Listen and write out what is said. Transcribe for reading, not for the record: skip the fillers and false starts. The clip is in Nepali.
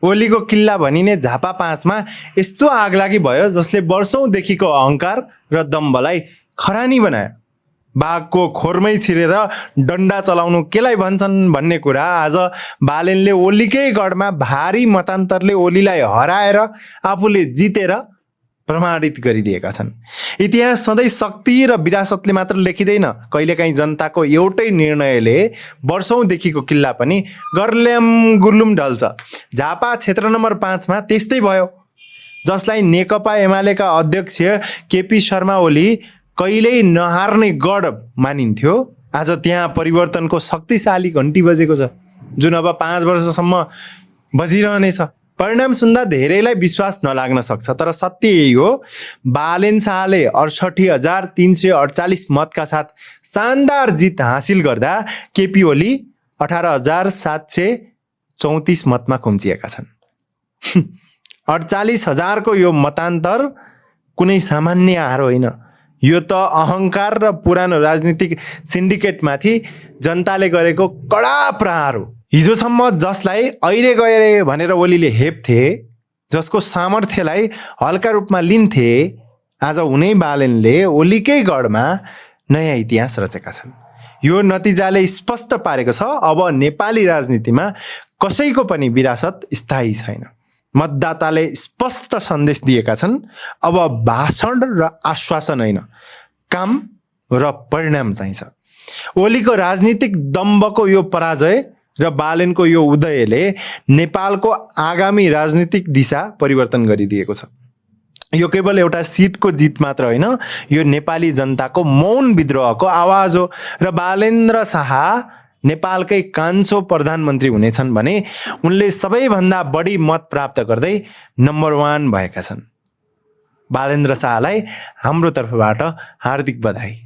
ओलीको किल्ला भनिने झापा 5 मा यस्तो आगलागी भयो जसले वर्षौंदेखिको अहंकार र दम्बलाई खरानी बनायो। बाघको खोरमै छिरेर डन्डा चलाउनु केलाई भन्छन् भन्ने कुरा आज बालेनले ओलीकै गढमा भारी मतान्तरले ओलीलाई हराएर आफूले जितेर प्रमाणित गरिदिएका छन्। इतिहास सधैँ शक्ति र विरासतले मात्र लेखिँदैन। कहिलेकाहीँ जनताको एउटै निर्णयले वर्षौंदेखिको किल्ला पनि गर्ल्याम गुर्लुम ढल्छ। झापा क्षेत्र नम्बर 5 मा त्यस्तै भयो। जसलाई नेकपा एमालेका अध्यक्ष केपी शर्मा ओली कहिल्यै नहार्ने गढ मानिन्थ्यो, आज त्यहाँ परिवर्तनको शक्तिशाली घन्टी बजेको छ, जुन अब 5 वर्षसम्म बजिरहनेछ। परिणाम सुन्दा धेरैलाई विश्वास नलाग्न सक्छ, तर सत्य यही हो। बालेन शाहले 68,348 मतका साथ शानदार जित हासिल गर्दा केपी ओली 18,734 मतमा खुम्चिएका छन्। 48,000 को यो मतान्तर कुनै सामान्य हार होइन। यो त अहंकार र पुरानो राजनीतिक सिन्डिकेटमाथि जनताले गरेको कडा प्रहार हो। हिजोसम्म जसलाई ऐरे गए भनेर ओलीले हेप्थे, जसको सामर्थ्यलाई हल्का रूपमा लिन्थे, आज उनै बालेनले ओलीकै गढमा नयाँ इतिहास रचेका छन्। यो नतिजाले स्पष्ट पारेको छ अब नेपाली राजनीतिमा कसैको पनि विरासत स्थायी छैन। मतदाताले स्पष्ट सन्देश दिएका छन्, अब भाषण र आश्वासन होइन, काम र परिणाम चाहिन्छ। ओलीको राजनीतिक दम्बको यो पराजय र बालेनको यो उदयले नेपालको आगामी राजनीतिक दिशा परिवर्तन गरिदिएको छ। यो केवल एउटा सिटको जित मात्र होइन, यो नेपाली जनताको मौन विद्रोहको आवाज हो। र बालेन्द्र शाह नेपालकै कान्छो प्रधानमन्त्री हुनेछन् भने उनले सबैभन्दा बढी मत प्राप्त गर्दै नम्बर 1 भएका छन्। बालेन्द्र शाहलाई हाम्रो तर्फबाट हार्दिक बधाई।